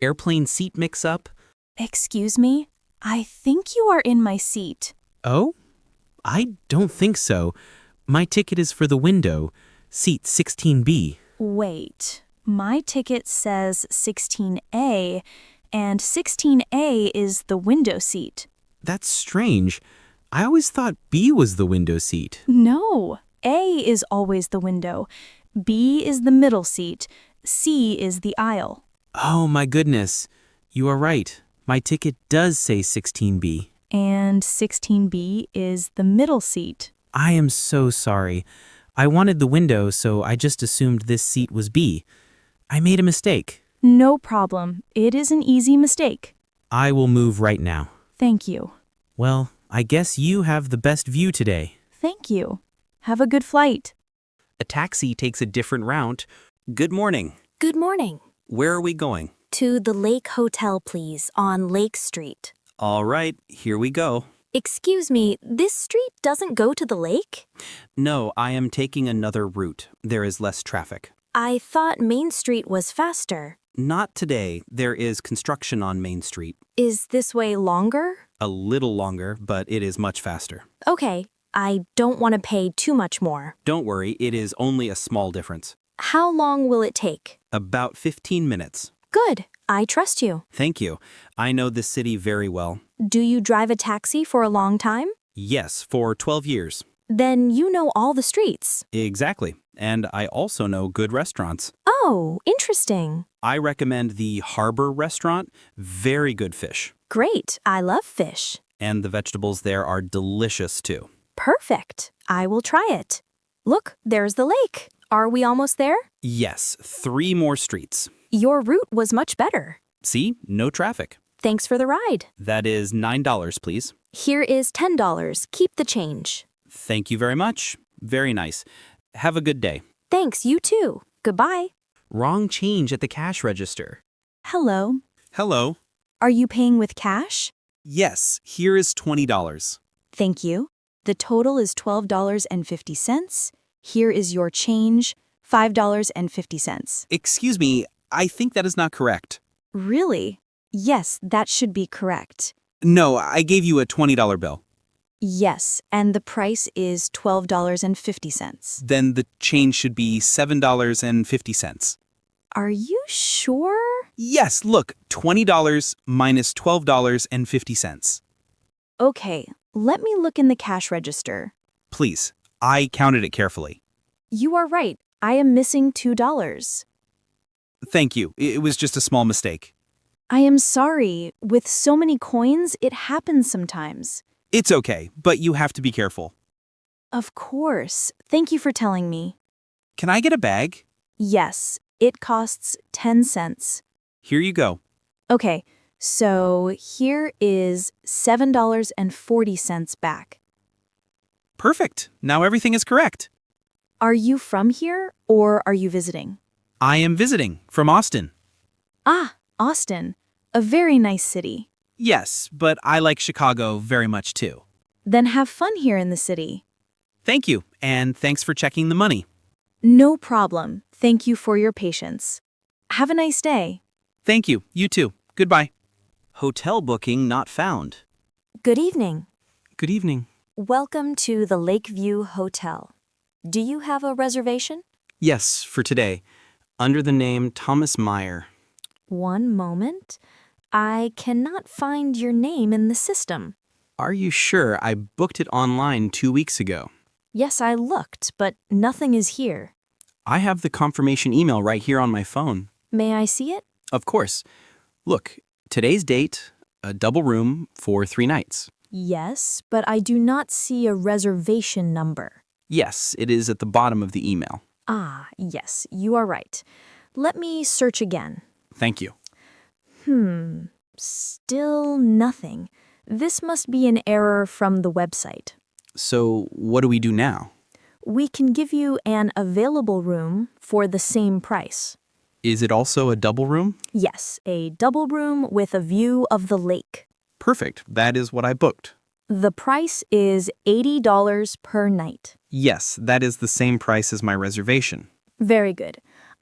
Airplane seat mix-up? Excuse me? I think you are in my seat. Oh? I don't think so. My ticket is for the window, seat 16B. Wait, my ticket says 16A, and 16A is the window seat. That's strange. I always thought B was the window seat. No, A is always the window. B is the middle seat. C is the aisle. Oh my goodness. You are right. My ticket does say 16B. And 16B is the middle seat. I am so sorry. I wanted the window, so I just assumed this seat was B. I made a mistake. No problem. It is an easy mistake. I will move right now. Thank you. Well, I guess you have the best view today. Thank you. Have a good flight. A taxi takes a different route. Good morning. Good morning. Where are we going? To the Lake Hotel, please, on Lake Street. All right, here we go. Excuse me, this street doesn't go to the lake? No, I am taking another route. There is less traffic. I thought Main Street was faster. Not today. There is construction on Main Street. Is this way longer? A little longer, but it is much faster. Okay, I don't want to pay too much more. Don't worry, it is only a small difference. How long will it take? About 15 minutes. Good, I trust you. Thank you. I know this city very well. Do you drive a taxi for a long time? Yes, for 12 years. Then you know all the streets. Exactly. And I also know good restaurants. Oh, interesting. I recommend the Harbor Restaurant. Very good fish. Great, I love fish. And the vegetables there are delicious too. Perfect, I will try it. Look, there's the lake. Are we almost there? Yes, 3 more streets. Your route was much better. See, no traffic. Thanks for the ride. That is $9, please. Here is $10. Keep the change. Thank you very much. Very nice. Have a good day. Thanks, you too. Goodbye. Wrong change at the cash register. Hello. Hello. Are you paying with cash? Yes, here is $20. Thank you. The total is $12.50. Here is your change, $5.50. Excuse me, I think that is not correct. Really? Yes, that should be correct. No, I gave you a $20 bill. Yes, and the price is $12.50. Then the change should be $7.50. Are you sure? Yes, look, $20 minus $12.50. Okay, let me look in the cash register. Please, I counted it carefully. You are right. I am missing $2. Thank you. It was just a small mistake. I am sorry. With so many coins, it happens sometimes. It's okay, but you have to be careful. Of course. Thank you for telling me. Can I get a bag? Yes, it costs 10 cents. Here you go. Okay, so here is $7.40 back. Perfect. Now everything is correct. Are you from here or are you visiting? I am visiting from Austin. Ah, Austin. A very nice city. Yes, but I like Chicago very much too. Then have fun here in the city. Thank you, and thanks for checking the money. No problem. Thank you for your patience. Have a nice day. Thank you. You too. Goodbye. Hotel booking not found. Good evening. Good evening. Welcome to the Lakeview Hotel. Do you have a reservation? Yes, for today. Under the name Thomas Meyer. One moment. I cannot find your name in the system. Are you sure? I booked it online 2 weeks ago. Yes, I looked, but nothing is here. I have the confirmation email right here on my phone. May I see it? Of course. Look, today's date, a double room for 3 nights. Yes, but I do not see a reservation number. Yes, it is at the bottom of the email. Ah, yes, you are right. Let me search again. Thank you. Still nothing. This must be an error from the website. So, what do we do now? We can give you an available room for the same price. Is it also a double room? Yes, a double room with a view of the lake. Perfect. That is what I booked. The price is $80 per night. Yes, that is the same price as my reservation. Very good.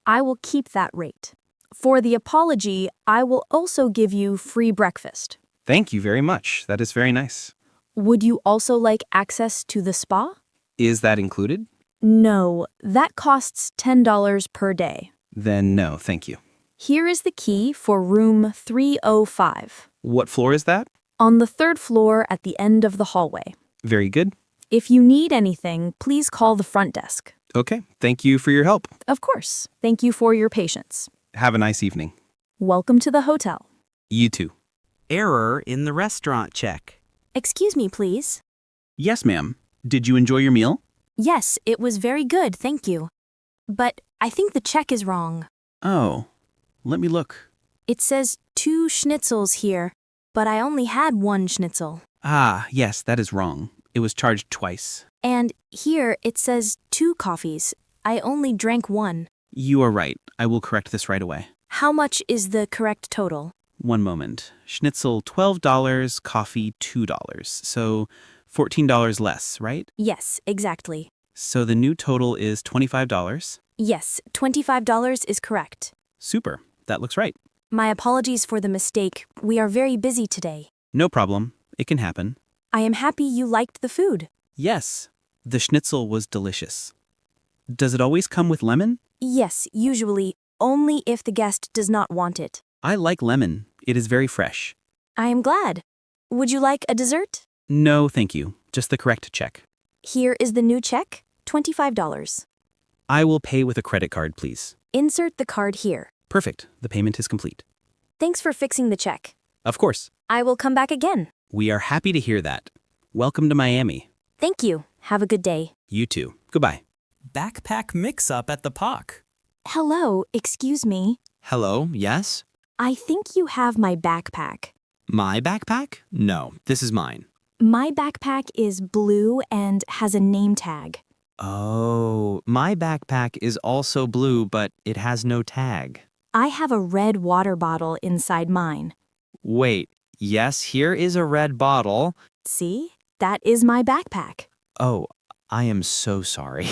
I will keep that rate. For the apology, I will also give you free breakfast. Thank you very much. That is very nice. Would you also like access to the spa? Is that included? No, that costs $10 per day. Then no, thank you. Here is the key for room 305. What floor is that? On the third floor at the end of the hallway. Very good. If you need anything, please call the front desk. Okay, thank you for your help. Of course. Thank you for your patience. Have a nice evening. Welcome to the hotel. You too. Error in the restaurant check. Excuse me, please. Yes, ma'am. Did you enjoy your meal? Yes, it was very good, thank you. But I think the check is wrong. Oh, let me look. It says 2 schnitzels here, but I only had 1 schnitzel. Ah, yes, that is wrong. It was charged twice. And here it says 2 coffees. I only drank 1. You are right. I will correct this right away. How much is the correct total? One moment. Schnitzel $12, coffee $2. So $14 less, right? Yes, exactly. So the new total is $25. Yes, $25 is correct. Super. That looks right. My apologies for the mistake. We are very busy today. No problem. It can happen. I am happy you liked the food. Yes, the schnitzel was delicious. Does it always come with lemon? Yes, usually, only if the guest does not want it. I like lemon. It is very fresh. I am glad. Would you like a dessert? No, thank you. Just the correct check. Here is the new check, $25. I will pay with a credit card, please. Insert the card here. Perfect. The payment is complete. Thanks for fixing the check. Of course. I will come back again. We are happy to hear that. Welcome to Miami. Thank you. Have a good day. You too. Goodbye. Backpack mix-up at the park. Hello, excuse me. Hello, yes? I think you have my backpack. My backpack? No, this is mine. My backpack is blue and has a name tag. Oh, my backpack is also blue, but it has no tag. I have a red water bottle inside mine. Wait, yes, here is a red bottle. See? That is my backpack. Oh, I am so sorry.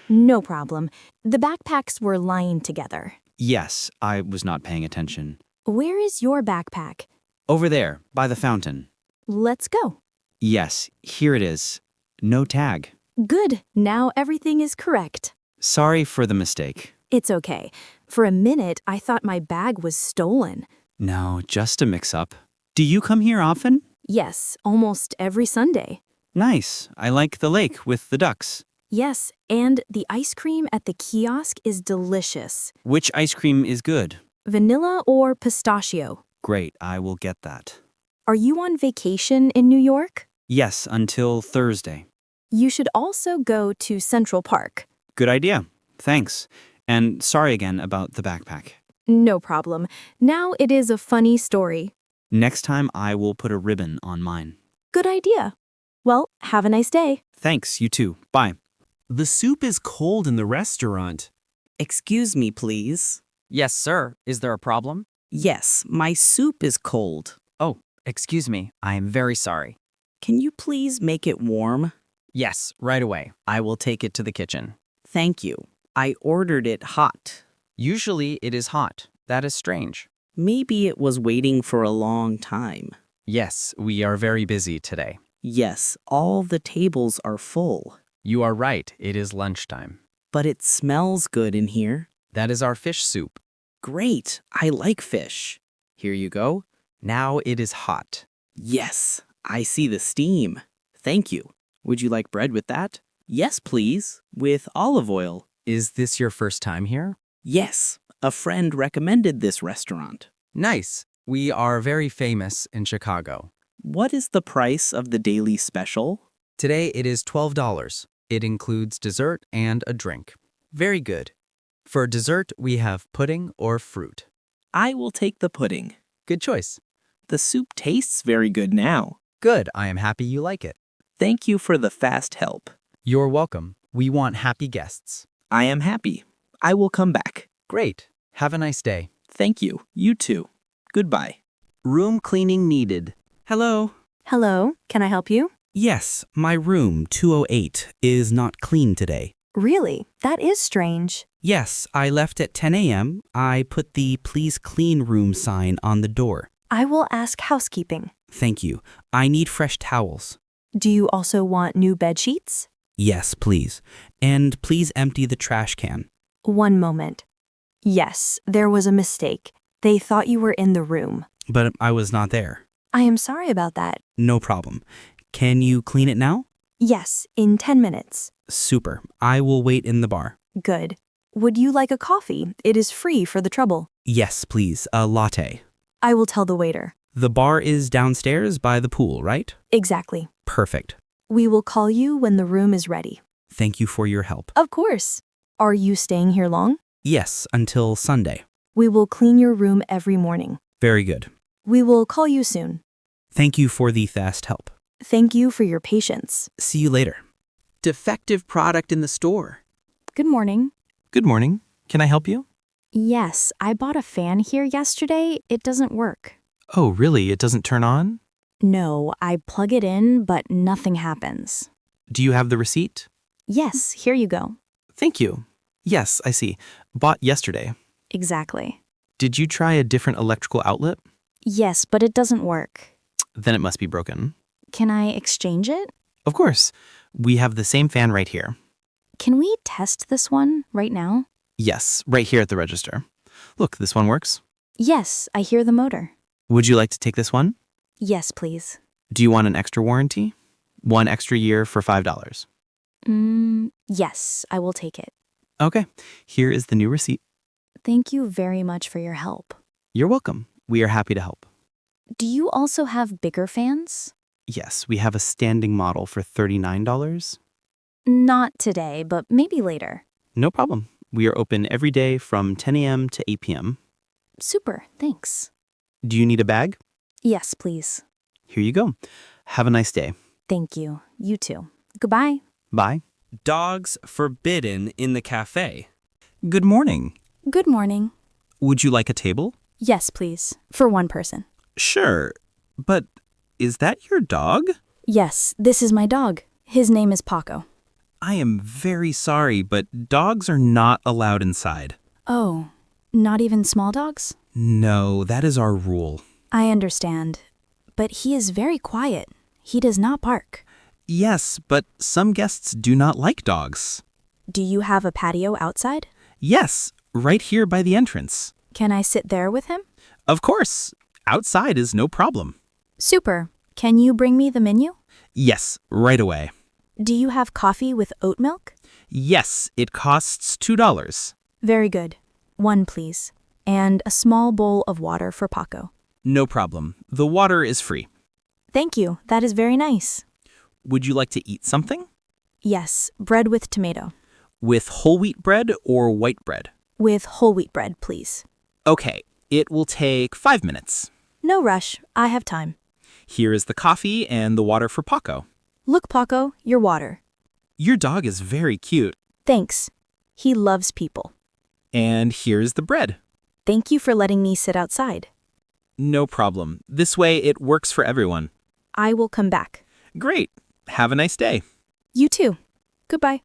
No problem. The backpacks were lying together. Yes, I was not paying attention. Where is your backpack? Over there, by the fountain. Let's go. Yes, here it is. No tag. Good. Now everything is correct. Sorry for the mistake. It's okay. For a minute, I thought my bag was stolen. No, just a mix-up. Do you come here often? Yes, almost every Sunday. Nice. I like the lake with the ducks. Yes, and the ice cream at the kiosk is delicious. Which ice cream is good? Vanilla or pistachio? Great, I will get that. Are you on vacation in New York? Yes, until Thursday. You should also go to Central Park. Good idea. Thanks. And sorry again about the backpack. No problem. Now it is a funny story. Next time I will put a ribbon on mine. Good idea. Well, have a nice day. Thanks, you too. Bye. The soup is cold in the restaurant. Excuse me, please. Yes, sir. Is there a problem? Yes, my soup is cold. Oh, excuse me. I am very sorry. Can you please make it warm? Yes, right away. I will take it to the kitchen. Thank you. I ordered it hot. Usually it is hot. That is strange. Maybe it was waiting for a long time. Yes, we are very busy today. Yes, all the tables are full. You are right. It is lunchtime. But it smells good in here. That is our fish soup. Great, I like fish. Here you go. Now it is hot. Yes, I see the steam. Thank you. Would you like bread with that? Yes, please, with olive oil. Is this your first time here? Yes, a friend recommended this restaurant. Nice. We are very famous in Chicago. What is the price of the daily special? Today it is $12. It includes dessert and a drink. Very good. For dessert, we have pudding or fruit. I will take the pudding. Good choice. The soup tastes very good now. Good. I am happy you like it. Thank you for the fast help. You're welcome. We want happy guests. I am happy. I will come back. Great. Have a nice day. Thank you. You too. Goodbye. Room cleaning needed. Hello. Hello, can I help you? Yes, my room 208 is not clean today. Really? That is strange. Yes, I left at 10 a.m. I put the please clean room sign on the door. I will ask housekeeping. Thank you. I need fresh towels. Do you also want new bed sheets? Yes, please. And please empty the trash can. One moment. Yes, there was a mistake. They thought you were in the room. But I was not there. I am sorry about that. No problem. Can you clean it now? Yes, in 10 minutes. Super. I will wait in the bar. Good. Would you like a coffee? It is free for the trouble. Yes, please. A latte. I will tell the waiter. The bar is downstairs by the pool, right? Exactly. Perfect. We will call you when the room is ready. Thank you for your help. Of course. Are you staying here long? Yes, until Sunday. We will clean your room every morning. Very good. We will call you soon. Thank you for the fast help. Thank you for your patience. See you later. Defective product in the store. Good morning. Good morning. Can I help you? Yes, I bought a fan here yesterday. It doesn't work. Oh, really? It doesn't turn on? No, I plug it in, but nothing happens. Do you have the receipt? Yes, here you go. Thank you. Yes, I see. Bought yesterday. Exactly. Did you try a different electrical outlet? Yes, but it doesn't work. Then it must be broken. Can I exchange it? Of course. We have the same fan right here. Can we test this one right now? Yes, right here at the register. Look, this one works. Yes, I hear the motor. Would you like to take this one? Yes, please. Do you want an extra warranty? 1 extra year for $5. Yes, I will take it. Okay, here is the new receipt. Thank you very much for your help. You're welcome. We are happy to help. Do you also have bigger fans? Yes, we have a standing model for $39. Not today, but maybe later. No problem. We are open every day from 10 a.m. to 8 p.m. Super, thanks. Do you need a bag? Yes, please. Here you go. Have a nice day. Thank you. You too. Goodbye. Bye. Dogs forbidden in the cafe. Good morning. Good morning. Would you like a table? Yes, please. For one person. Sure. But is that your dog? Yes, this is my dog. His name is Paco. I am very sorry, but dogs are not allowed inside. Oh, not even small dogs? No, that is our rule. I understand. But he is very quiet. He does not bark. Yes, but some guests do not like dogs. Do you have a patio outside? Yes, right here by the entrance. Can I sit there with him? Of course. Outside is no problem. Super. Can you bring me the menu? Yes, right away. Do you have coffee with oat milk? Yes, it costs $2. Very good. One, please. And a small bowl of water for Paco. No problem. The water is free. Thank you. That is very nice. Would you like to eat something? Yes, bread with tomato. With whole wheat bread or white bread? With whole wheat bread, please. Okay, it will take 5 minutes. No rush. I have time. Here is the coffee and the water for Paco. Look, Paco, your water. Your dog is very cute. Thanks. He loves people. And here's the bread. Thank you for letting me sit outside. No problem. This way it works for everyone. I will come back. Great. Have a nice day. You too. Goodbye.